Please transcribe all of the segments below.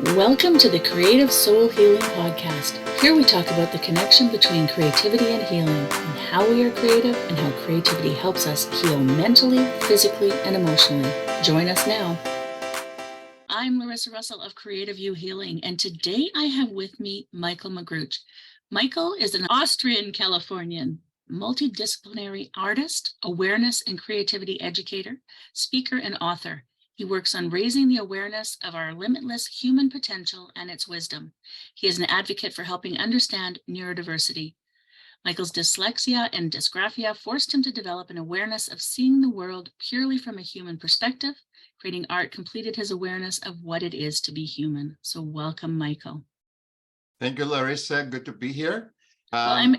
Welcome to the Creative Soul Healing Podcast. Here we talk about the connection between creativity and healing, and how we are creative and how creativity helps us heal mentally, physically, and emotionally. Join us now. I'm Larissa Russell of Creative You Healing, and today I have with me Michaell Magrutsche. Michaell is an Austrian Californian multidisciplinary artist, awareness and creativity educator, speaker, and author. He works on raising the awareness of our limitless human potential and its wisdom. He is an advocate for helping understand neurodiversity. Michaell's dyslexia and dysgraphia forced him to develop an awareness of seeing the world purely from a human perspective. Creating art completed his awareness of what it is to be human. So welcome, Michaell. Thank you, Larissa. Good to be here. Go ahead.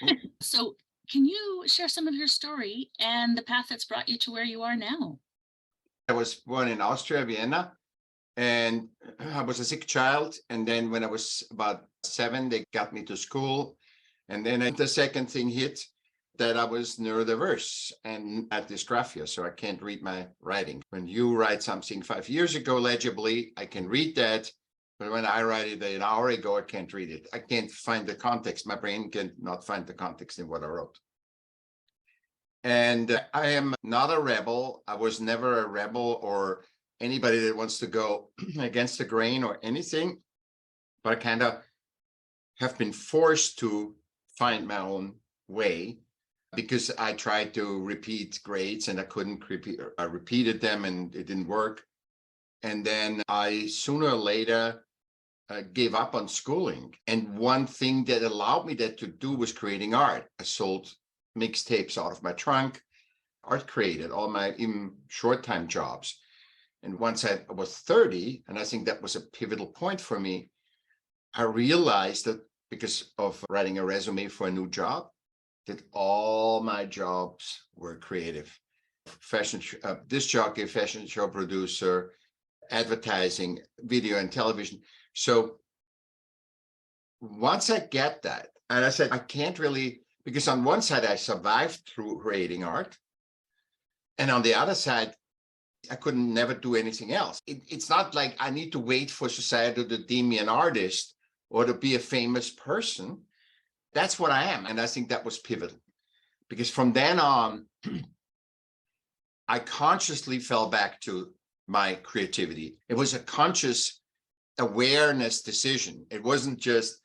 Mm. So can you share some of your story and the path that's brought you to where you are now? I was born in Austria, Vienna, and I was a sick child. And then when I was about 7, they got me to school. And then the second thing hit that I was neurodiverse and had dysgraphia, so I can't read my writing. When you write something 5 years ago legibly, I can read that. But when I write it an hour ago, I can't read it. I can't find the context. My brain cannot find the context in what I wrote. And I am not a rebel. I was never a rebel or anybody that wants to go against the grain or anything. But I kind of have been forced to find my own way because I tried to repeat grades and I couldn't repeat. I repeated them and it didn't work. And then I sooner or later gave up on schooling. And one thing that allowed me that to do was creating art. I sold mixtapes out of my trunk, art created all my even short-time jobs. And once I was 30, and I think that was a pivotal point for me, I realized that because of writing a resume for a new job, that all my jobs were creative. Fashion, disc jockey, fashion show producer, advertising, video and television. So once I get that, and I said, I can't really, because on one side I survived through creating art. And on the other side, I couldn't never do anything else. It's not like I need to wait for society to deem me an artist or to be a famous person. That's what I am. And I think that was pivotal. Because from then on, I consciously fell back to my creativity. It was a conscious awareness decision. It wasn't just,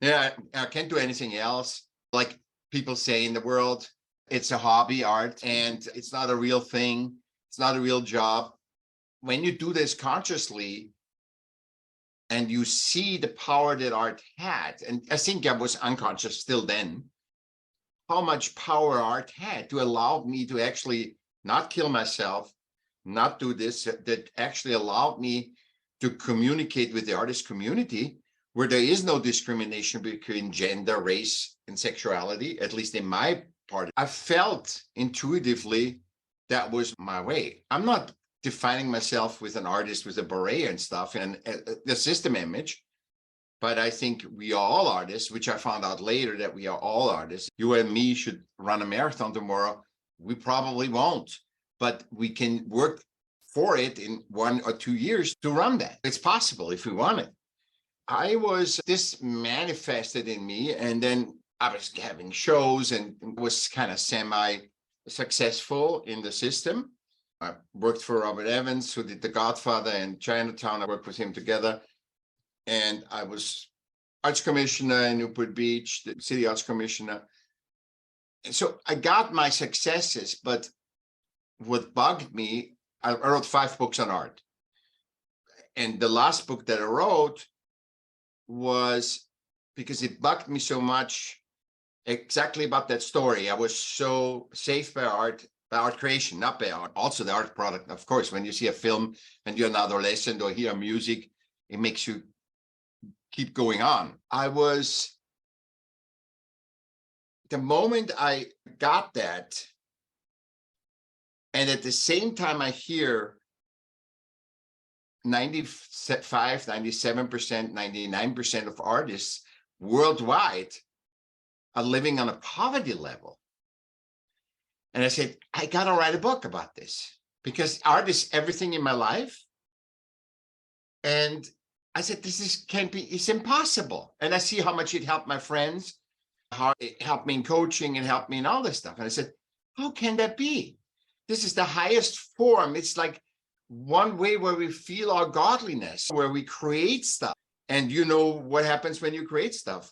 I can't do anything else. Like people say in the world, it's a hobby, art, and it's not a real thing. It's not a real job. When you do this consciously and you see the power that art had, and I think I was unconscious still then, how much power art had to allow me to actually not kill myself, not do this, that actually allowed me to communicate with the artist community where there is no discrimination between gender, race, and sexuality, at least in my part. I felt intuitively that was my way. I'm not defining myself with an artist with a beret and stuff and the system image, but I think we are all artists, which I found out later that we are all artists. You and me should run a marathon tomorrow. We probably won't, but we can work for it in 1 or 2 years to run that. It's possible if we want it. This manifested in me, and then I was having shows and was kind of semi-successful in the system. I worked for Robert Evans, who did The Godfather and Chinatown. I worked with him together. And I was arts commissioner in Newport Beach, the city arts commissioner. And so I got my successes, but what bugged me, I wrote 5 books on art. And the last book that I wrote was because it bugged me so much exactly about that story. I was so safe by art creation, not by art, also the art product. Of course, when you see a film and you're an adolescent or hear music, it makes you keep going on. The moment I got that, and at the same time I hear 95, 97%, 99% of artists worldwide are living on a poverty level. And I said, I got to write a book about this because art is everything in my life. And I said, it's impossible. And I see how much it helped my friends, how it helped me in coaching and helped me in all this stuff. And I said, how can that be? This is the highest form. It's like one way where we feel our godliness, where we create stuff. And you know what happens when you create stuff?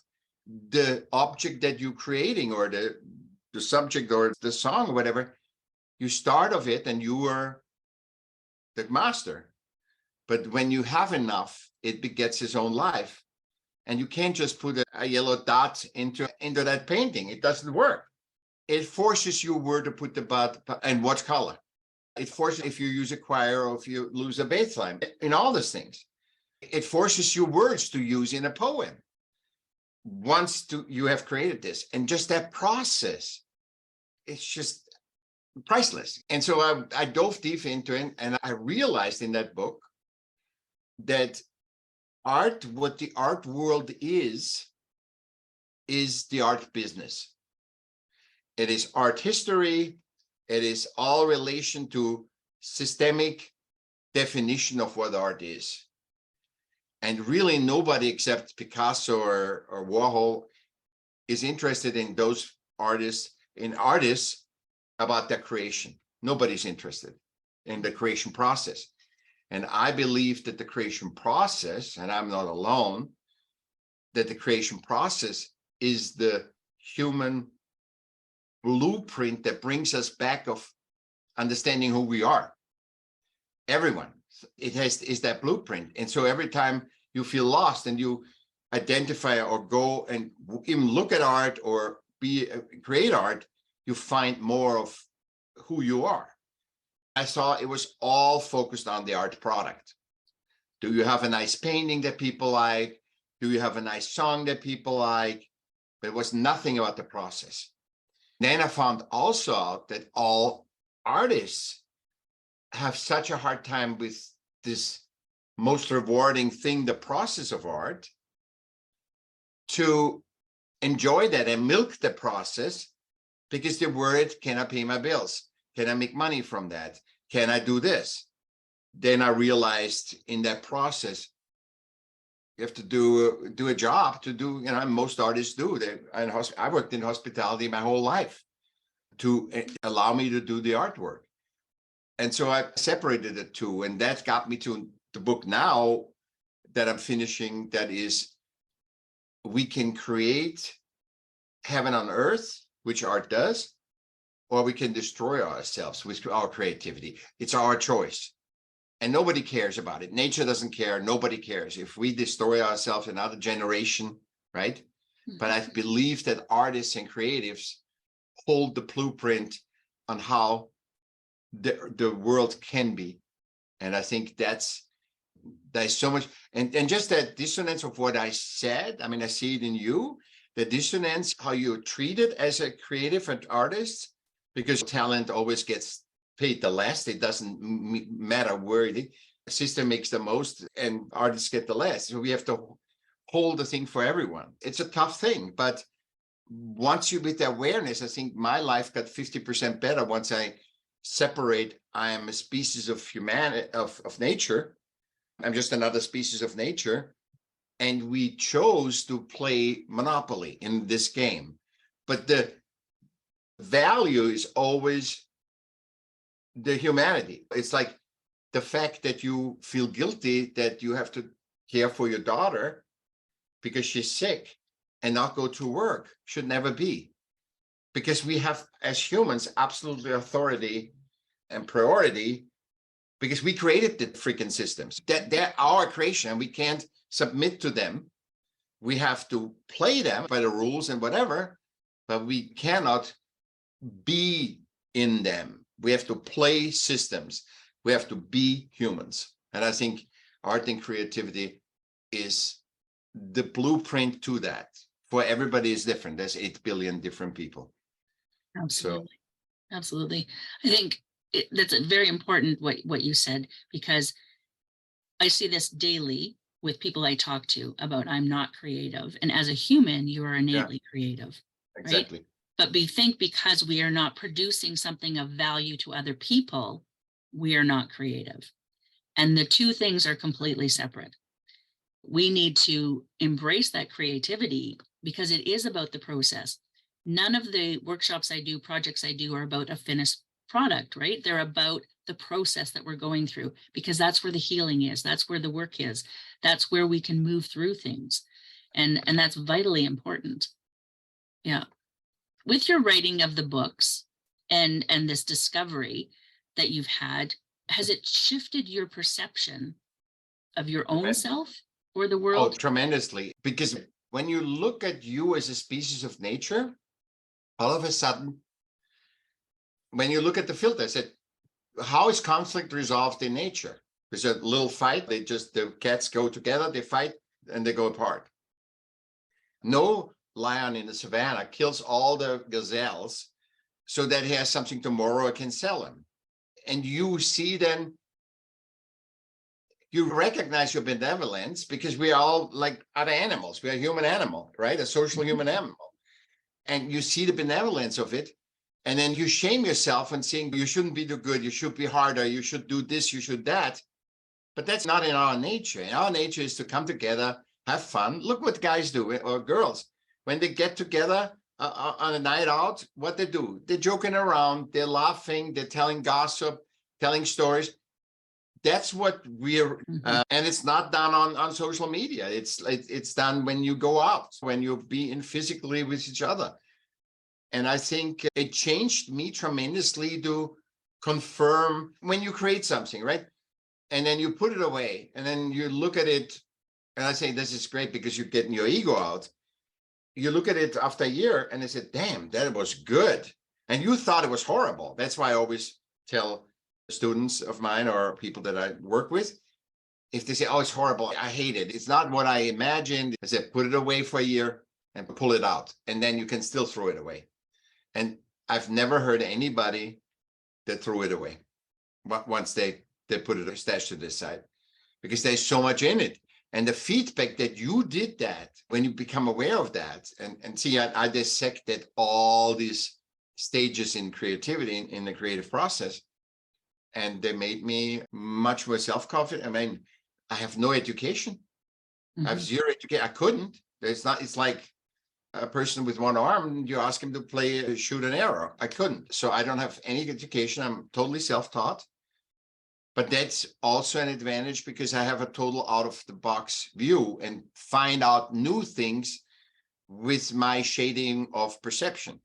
The object that you're creating, or the subject or the song or whatever, you start of it and you are the master. But when you have enough, it begets its own life. And you can't just put a yellow dot into that painting. It doesn't work. It forces you where to put the dot and what color. It forces if you use a choir or if you lose a bass line, in all these things. It forces you words to use in a poem. You have created this. And just that process, it's just priceless. And so I dove deep into it, and I realized in that book that art, what the art world is the art business. It is art history. It is all relation to systemic definition of what art is. And really nobody except Picasso or Warhol is interested in those artists about their creation. Nobody's interested in the creation process. And I believe that the creation process, and I'm not alone, that the creation process is the human blueprint that brings us back of understanding who we are. Everyone, is that blueprint. And so every time you feel lost and you identify or go and even look at art or create art, you find more of who you are. I saw it was all focused on the art product. Do you have a nice painting that people like? Do you have a nice song that people like? But it was nothing about the process. Then I found also out that all artists have such a hard time with this most rewarding thing, the process of art, to enjoy that and milk the process, because they're worried, can I pay my bills? Can I make money from that? Can I do this? Then I realized in that process, you have to do a job to do, most artists do. I worked in hospitality my whole life to allow me to do the artwork. And so I separated the two, and that got me to the book now that I'm finishing, that is, we can create heaven on earth, which art does, or we can destroy ourselves with our creativity. It's our choice. And nobody cares about it. Nature doesn't care. Nobody cares. If we destroy ourselves, another generation, right? Mm-hmm. But I believe that artists and creatives hold the blueprint on how the world can be. And I think there's so much. And just that dissonance of what I said, I see it in you, the dissonance, how you're treated as a creative and artist, because talent always gets paid the less. It doesn't matter where the system makes the most and artists get the less. So we have to hold the thing for everyone. It's a tough thing, but once you with the awareness, I think my life got 50% better once I separate. I am a species of humanity, of nature. I'm just another species of nature. And we chose to play Monopoly in this game. But the value is always the humanity. It's like the fact that you feel guilty that you have to care for your daughter because she's sick and not go to work should never be. Because we have, as humans, absolutely authority and priority, because we created the freaking systems. They're our creation, and we can't submit to them. We have to play them by the rules and whatever, but we cannot be in them. We have to play systems. We have to be humans. And I think art and creativity is the blueprint to that. For everybody is different. There's 8 billion different people. Absolutely. So. Absolutely. I think that's very important what you said, because I see this daily with people I talk to about I'm not creative. And as a human, you are innately creative. Exactly. Right? But we think because we are not producing something of value to other people, we are not creative. And the two things are completely separate. We need to embrace that creativity because it is about the process. None of the workshops I do, projects I do are about a finished product, right? They're about the process that we're going through, because that's where the healing is. That's where the work is. That's where we can move through things. And that's vitally important. Yeah. With your writing of the books and this discovery that you've had, has it shifted your perception of your own self or the Oh, world? tremendously. Because when you look at you as a species of nature, all of a sudden, when you look at the filter, I said, how is conflict resolved in nature? There's a little fight. The cats go together, they fight, and they go apart. No lion in the savannah kills all the gazelles so that he has something tomorrow and can sell them. And you see then, you recognize your benevolence because we are all like other animals. We are a human animal, right? A social human animal. And you see the benevolence of it. And then you shame yourself and saying, you shouldn't be too good. You should be harder. You should do this. You should that. But that's not in our nature. In our nature is to come together, have fun. Look what guys do, or girls. When they get together on a night out, what they do? They're joking around. They're laughing. They're telling gossip, telling stories. That's what we're, and it's not done on social media. It's done when you go out, when you be in physically with each other. And I think it changed me tremendously to confirm when you create something, right? And then you put it away and then you look at it. And I say, this is great because you're getting your ego out. You look at it after a year and I said, damn, that was good. And you thought it was horrible. That's why I always tell students of mine or people that I work with, if they say, oh, it's horrible, I hate it, it's not what I imagined, I said, put it away for a year and pull it out. And then you can still throw it away. And I've never heard anybody that threw it away once they put it stashed to this side, because there's so much in it. And the feedback that you did that, when you become aware of that, and see, I dissected all these stages in creativity, in the creative process, and they made me much more self-confident. I mean, I have no education. I have zero education. I couldn't. It's like a person with one arm, you ask him to shoot an arrow. I couldn't. So I don't have any education. I'm totally self-taught. But that's also an advantage because I have a total out-of-the-box view and find out new things with my shading of perception.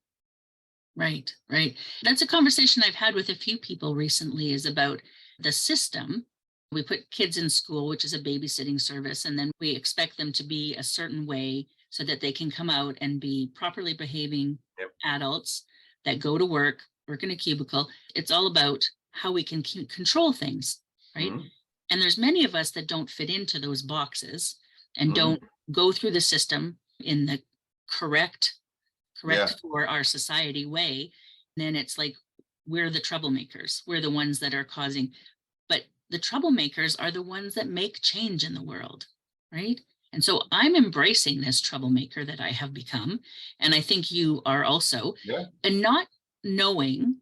Right, right. That's a conversation I've had with a few people recently, is about the system. We put kids in school, which is a babysitting service, and then we expect them to be a certain way so that they can come out and be properly behaving adults that go to work in a cubicle. It's all about how we can control things, right? And there's many of us that don't fit into those boxes and don't go through the system in the correct for our society way. And then it's like, we're the troublemakers. We're the ones that are causing, but the troublemakers are the ones that make change in the world, right? And so I'm embracing this troublemaker that I have become. And I think you are also, and not knowing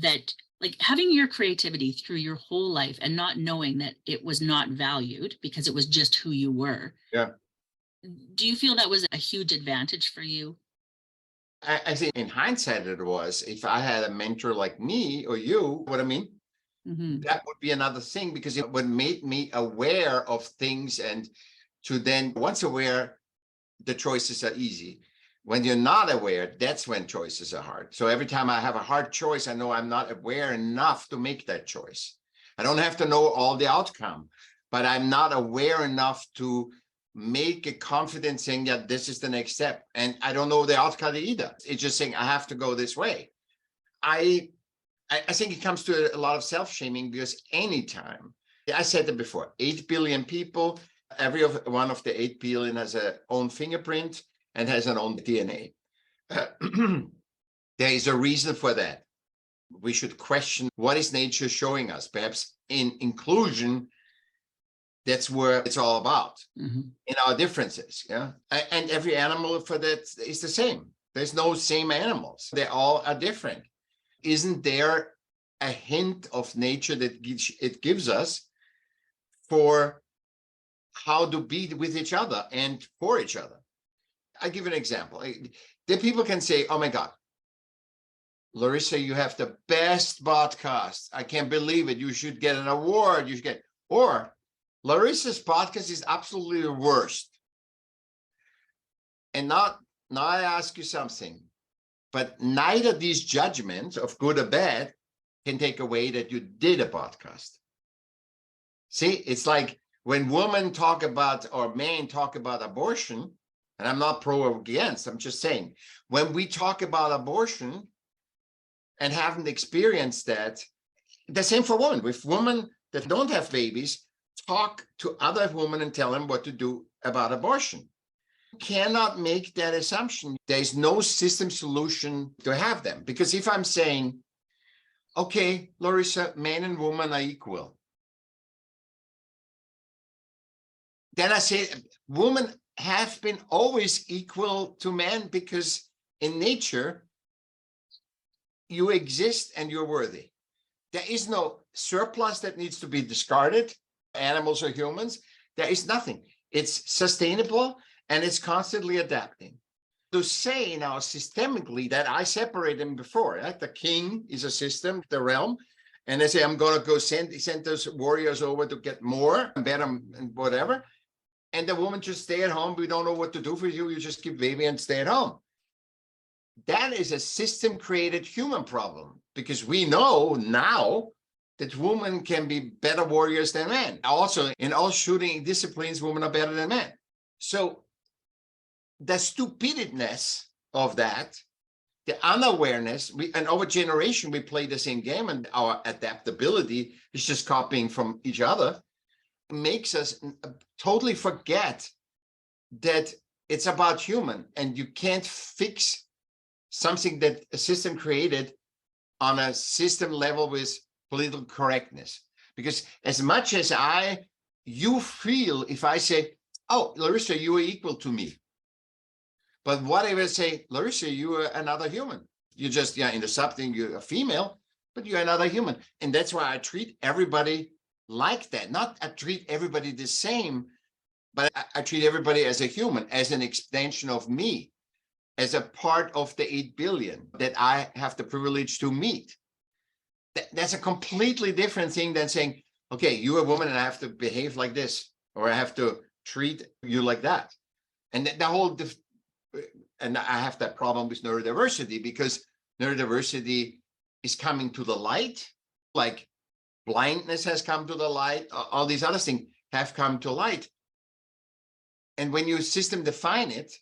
that, like, having your creativity through your whole life and not knowing that it was not valued because it was just who you were. Yeah. Do you feel that was a huge advantage for you? I think in hindsight it was. If I had a mentor like me or you, what I mean, that would be another thing, because it would make me aware of things, and to then, once aware, the choices are easy. When you're not aware, that's when choices are hard. So every time I have a hard choice, I know I'm not aware enough to make that choice. I don't have to know all the outcome, but I'm not aware enough to make a confident saying, yeah, this is the next step. And I don't know the outcome either. It's just saying I have to go this way. I think it comes to a lot of self-shaming, because anytime, I said it before, 8 billion people, every one of the 8 billion has a own fingerprint and has an own DNA. There is a reason for that. We should question, what is nature showing us? Perhaps in inclusion, that's where it's all about, in our differences. Yeah. And every animal for that is the same. There's no same animals. They all are different. Isn't there a hint of nature that it gives us for how to be with each other and for each other. I give an example. The people can say, oh my God, Larissa, you have the best podcast. I can't believe it. You should get an award. You should get, or Larissa's podcast is absolutely the worst. And now I ask you something, but neither these judgments of good or bad can take away that you did a podcast. See, it's like when women talk about, or men talk about abortion, and I'm not pro or against, I'm just saying, when we talk about abortion and haven't experienced that, the same for women. With women that don't have babies, talk to other women and tell them what to do about abortion. You cannot make that assumption. There's no system solution to have them. Because if I'm saying, okay, Larissa, men and women are equal, then I say women have been always equal to men, because in nature, you exist and you're worthy. There is no surplus that needs to be discarded, animals or humans. There is nothing. It's sustainable and it's constantly adapting. To say now systemically that I separate them before, right? The king is a system, the realm, and they say, I'm going to go send those warriors over to get more and better and whatever. And the woman just stay at home. We don't know what to do for you. You just keep baby and stay at home. That is a system-created human problem, because we know now that women can be better warriors than men. Also, in all shooting disciplines, women are better than men. So the stupidness of that, the unawareness, and over generation, we play the same game, and our adaptability is just copying from each other, makes us totally forget that it's about human, and you can't fix something that a system created on a system level with political correctness. Because as much as you feel, if I say, oh, Larissa, you are equal to me. But what if I say, Larissa, you are another human. You just, into something, you're a female, but you're another human. And that's why I treat everybody like that. Not I treat everybody the same, but I treat everybody as a human, as an extension of me, as a part of the 8 billion that I have the privilege to meet. That's a completely different thing than saying, okay, you're a woman and I have to behave like this, or I have to treat you like that. And and I have that problem with neurodiversity, because neurodiversity is coming to the light, like blindness has come to the light, all these other things have come to light. And when you system define it,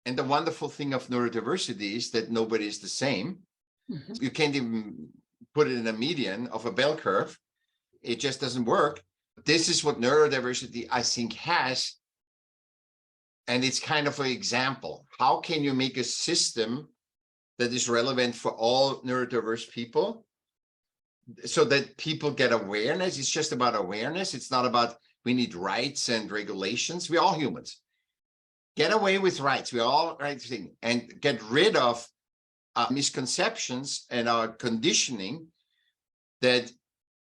and the wonderful thing of neurodiversity is that nobody is the same. Mm-hmm. You can't even put it in a median of a bell curve. It just doesn't work. This is what neurodiversity, I think, has. And it's kind of an example. How can you make a system that is relevant for all neurodiverse people so that people get awareness? It's just about awareness. It's not about we need rights and regulations. We're all humans. Get away with rights. We're all right thing, and get rid of misconceptions and our conditioning that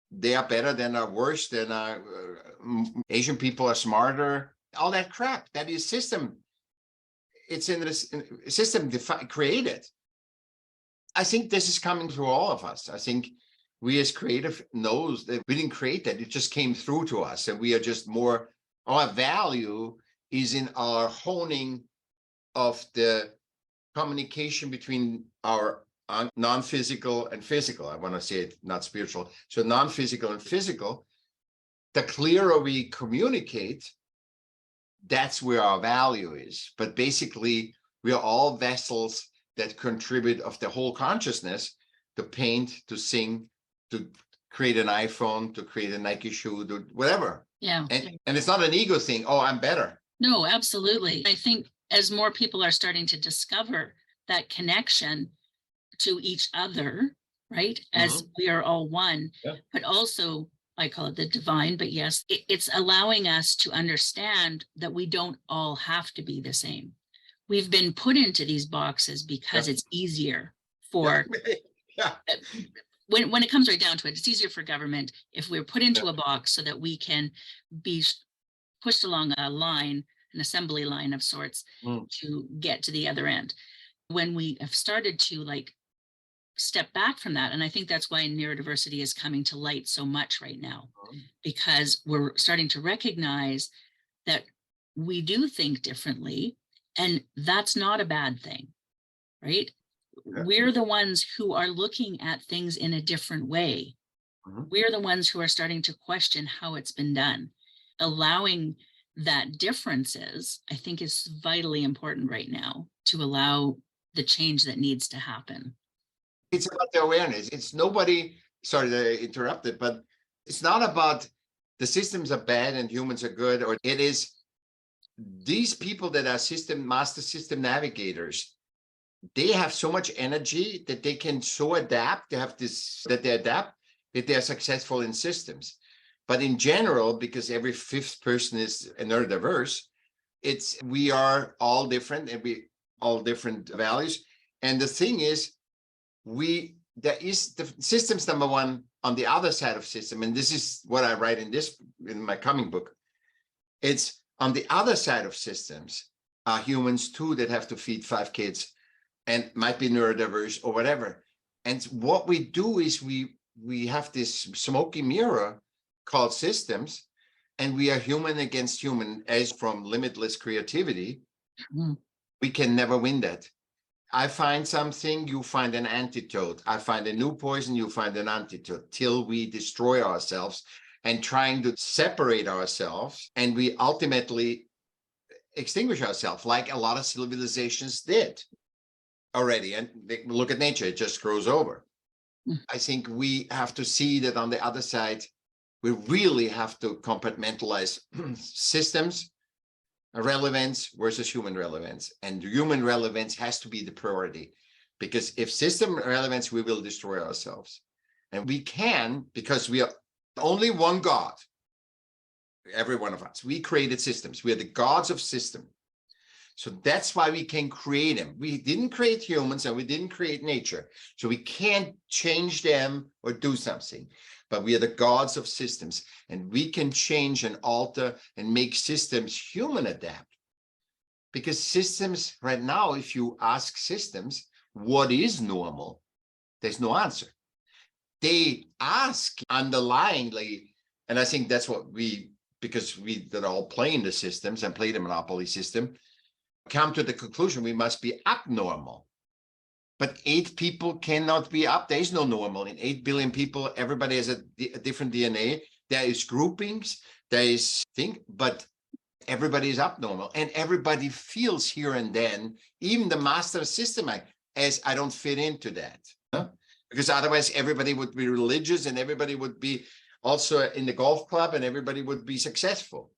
they are better than or worse than Asian people are smarter. All that crap. That is system. It's in the system created. I think this is coming through all of us. I think we as creative knows that we didn't create that. It just came through to us, and we are just more. Our value is in our honing of the communication between our non-physical and physical. I want to say it, not spiritual. So non-physical and physical, the clearer we communicate, that's where our value is. But basically, we are all vessels that contribute of the whole consciousness to paint, to sing, to create an iPhone, to create a Nike shoe, to whatever. Yeah. And it's not an ego thing. Oh, I'm better. No, absolutely. I think as more people are starting to discover that connection to each other, right? As we are all one, but also I call it the divine, but yes, it's allowing us to understand that we don't all have to be the same. We've been put into these boxes because it's easier for when it comes right down to it, it's easier for government if we're put into a box so that we can be pushed along a line, an assembly line of sorts, to get to the other end. When we have started to like step back from that, and I think that's why neurodiversity is coming to light so much right now, because we're starting to recognize that we do think differently, and that's not a bad thing, right? We're the ones who are looking at things in a different way. We're the ones who are starting to question how it's been done. Allowing that differences, I think, is vitally important right now to allow the change that needs to happen. It's about the awareness. It's nobody, sorry to interrupt it, but it's not about the systems are bad and humans are good, or it is these people that are master system navigators. They have so much energy that they can so adapt. They have this, that they adapt, that they are successful in systems. But in general, because every fifth person is neurodiverse, we are all different and we all different values. And the thing is, there is the systems number one on the other side of system, and this is what I write in my coming book. It's on the other side of systems are humans too that have to feed 5 kids and might be neurodiverse or whatever. And what we do is we have this smoky mirror called systems, and we are human against human. As from limitless creativity, we can never win that. I find something, you find an antidote. I find a new poison, you find an antidote, till we destroy ourselves and trying to separate ourselves, and we ultimately extinguish ourselves, like a lot of civilizations did already. And look at nature, it just grows over. I think we have to see that on the other side, we really have to compartmentalize systems relevance versus human relevance. And human relevance has to be the priority, because if system relevance, we will destroy ourselves. And we can, because we are only one God, every one of us. We created systems. We are the gods of system. So that's why we can create them. We didn't create humans and we didn't create nature. So we can't change them or do something. But we are the gods of systems, and we can change and alter and make systems human adapt. Because systems right now, if you ask systems, what is normal? There's no answer. They ask underlyingly, and I think that's what because we that all play in the systems and play the monopoly system, come to the conclusion we must be abnormal. But 8 people cannot be up. There is no normal. In 8 billion people, everybody has a different DNA. There is groupings, there is thing, but everybody is abnormal. And everybody feels here and then, even the master system, as I don't fit into that. Huh? Because otherwise everybody would be religious and everybody would be also in the golf club and everybody would be successful.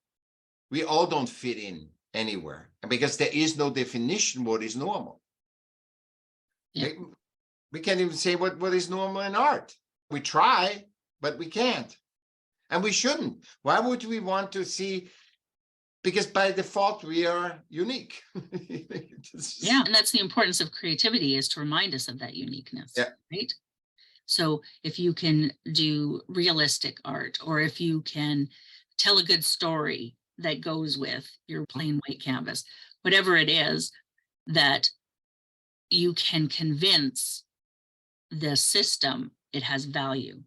We all don't fit in anywhere because there is no definition what is normal. Yeah. We can't even say what is normal in art. We try, but we can't. And we shouldn't. Why would we want to see? Because by default, we are unique. Yeah, and that's the importance of creativity, is to remind us of that uniqueness, right? So if you can do realistic art, or if you can tell a good story that goes with your plain white canvas, whatever it is that you can convince the system it has value.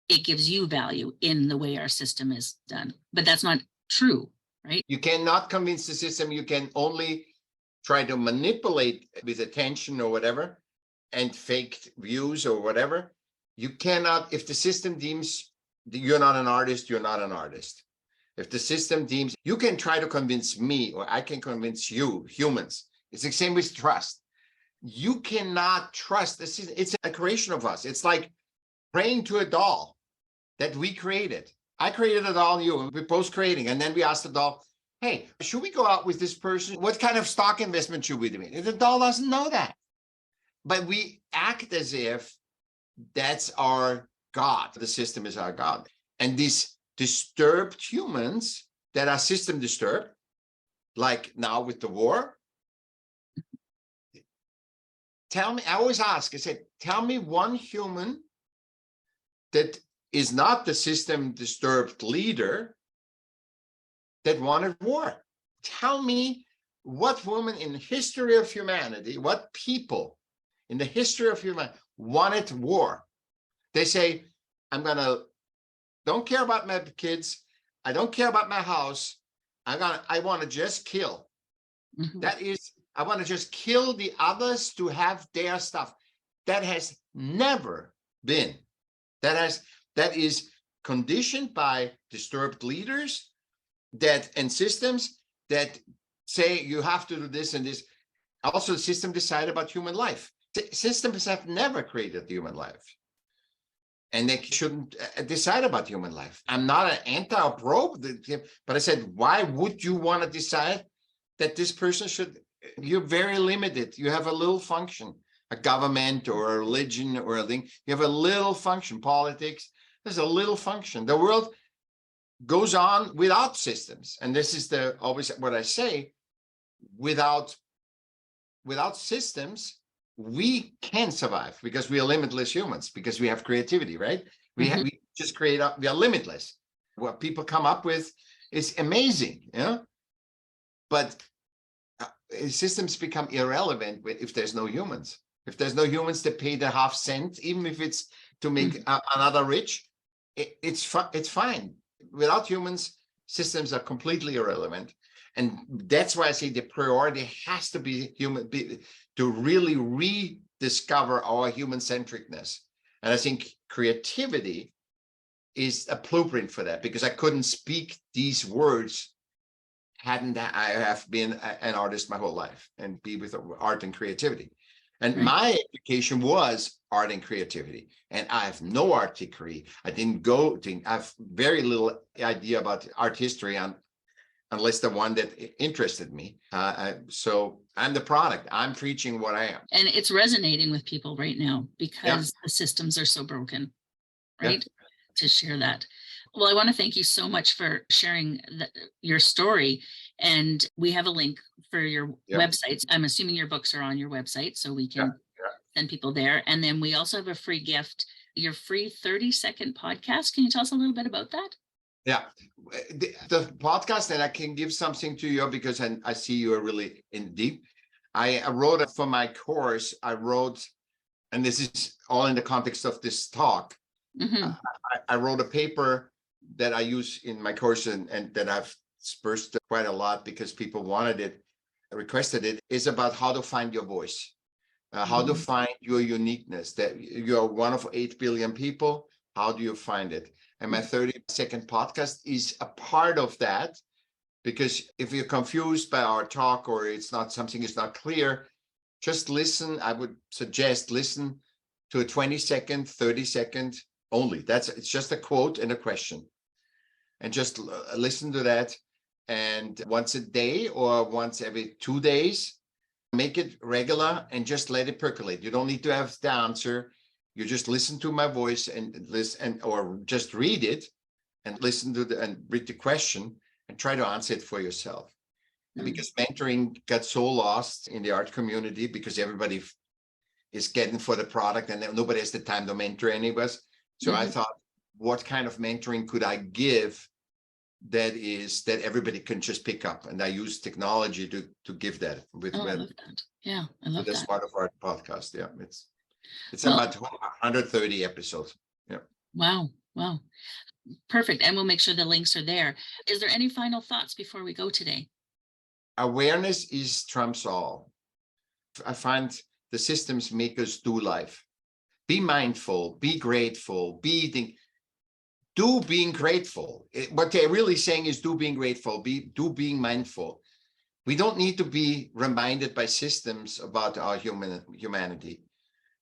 It gives you value in the way our system is done. But that's not true, right? You cannot convince the system. You can only try to manipulate with attention or whatever, and faked views or whatever. You cannot, if the system deems you're not an artist, you're not an artist. If the system deems, you can try to convince me, or I can convince you, humans. It's the same with trust. You cannot trust the system. It's a creation of us. It's like praying to a doll that we created. I created a doll, you, and we're both creating. And then we asked the doll, hey, should we go out with this person? What kind of stock investment should we do? And the doll doesn't know that. But we act as if that's our God. The system is our God. And these disturbed humans that are system disturbed, like now with the war, tell me, I always ask, I said, tell me one human that is not the system disturbed leader that wanted war. Tell me what woman in the history of humanity, what people in the history of humanity wanted war. They say, don't care about my kids. I don't care about my house. I want to just kill. Mhm. That is, I want to just kill the others to have their stuff. That has never been. That is conditioned by disturbed leaders and systems that say you have to do this and this. Also, the system decide about human life. Systems have never created human life. And they shouldn't decide about human life. I'm not an anti or pro, but I said, why would you want to decide that this person should? You're very limited. You have a little function, a government or a religion or a thing. You have a little function. Politics, there's a little function. The world goes on without systems. And this is always what I say, without systems, we can survive because we are limitless humans, because we have creativity, right? We just create we are limitless. What people come up with is amazing, but systems become irrelevant if there's no humans. If there's no humans that pay the half cent, even if it's to make another rich, it's fine. Without humans, systems are completely irrelevant. And that's why I say the priority has to be to really rediscover our human-centricness. And I think creativity is a blueprint for that, because I couldn't speak these words hadn't I have been an artist my whole life and be with art and creativity. And my education was art and creativity. And I have no art degree. I have very little idea about art history unless the one that interested me. So I'm the product. I'm preaching what I am. And it's resonating with people right now because the systems are so broken, right? Yeah. To share that. Well, I want to thank you so much for sharing your story. And we have a link for your websites. I'm assuming your books are on your website, so we can send people there. And then we also have a free gift, your free 30-second podcast. Can you tell us a little bit about that? Yeah, the podcast, and I can give something to you because I see you are really in deep. I wrote it for my course. And this is all in the context of this talk. I wrote a paper that I use in my course and that I've dispersed quite a lot because people wanted it, requested it, is about how to find your voice, how to find your uniqueness, that you're one of 8 billion people. How do you find it? And my 30-second podcast is a part of that, because if you're confused by our talk or something is not clear, just listen. I would suggest listen to a 20-second, 30-second only. It's just a quote and a question. And just listen to that. And once a day or once every 2 days, make it regular and just let it percolate. You don't need to have the answer. You just listen to my voice and listen, or just read it and listen to and read the question and try to answer it for yourself. Because mentoring got so lost in the art community because everybody is getting for the product and nobody has the time to mentor anyways. So I thought, what kind of mentoring could I give that everybody can just pick up? And I use technology to give that with I love that. Yeah, I love the that. Smart of Art podcast. Yeah, it's about 130 episodes. Yeah. Wow. Perfect. And we'll make sure the links are there. Is there any final thoughts before we go today? Awareness is trumps all. I find the systems make us do life. Be mindful, be grateful, do being grateful. What they're really saying is do being grateful, do being mindful. We don't need to be reminded by systems about our humanity.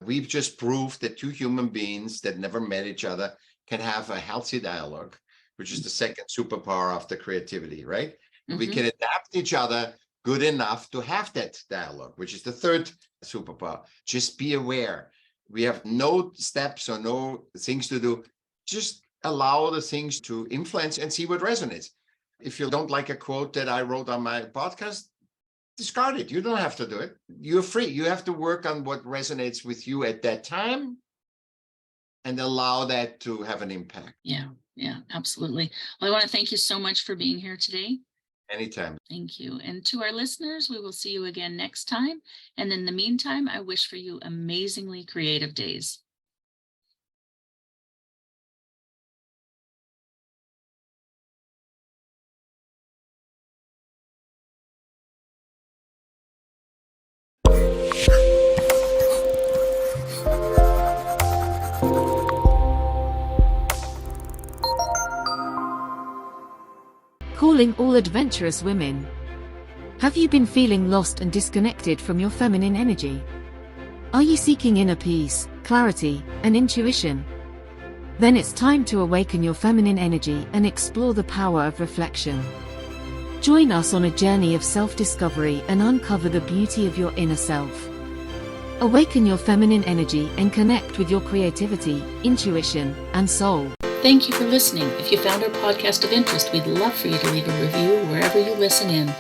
We've just proved that two human beings that never met each other can have a healthy dialogue, which is the second superpower after creativity, right? We can adapt each other good enough to have that dialogue, which is the third superpower. Just be aware. We have no steps or no things to do. Just allow the things to influence and see what resonates. If you don't like a quote that I wrote on my podcast, discard it. You don't have to do it. You're free. You have to work on what resonates with you at that time and allow that to have an impact. Yeah, absolutely. Well, I want to thank you so much for being here today. Anytime. Thank you. And to our listeners, we will see you again next time. And in the meantime, I wish for you amazingly creative days. Calling all adventurous women. Have you been feeling lost and disconnected from your feminine energy? Are you seeking inner peace, clarity, and intuition? Then it's time to awaken your feminine energy and explore the power of reflection. Join us on a journey of self-discovery and uncover the beauty of your inner self. Awaken your feminine energy and connect with your creativity, intuition, and soul. Thank you for listening. If you found our podcast of interest, we'd love for you to leave a review wherever you listen in.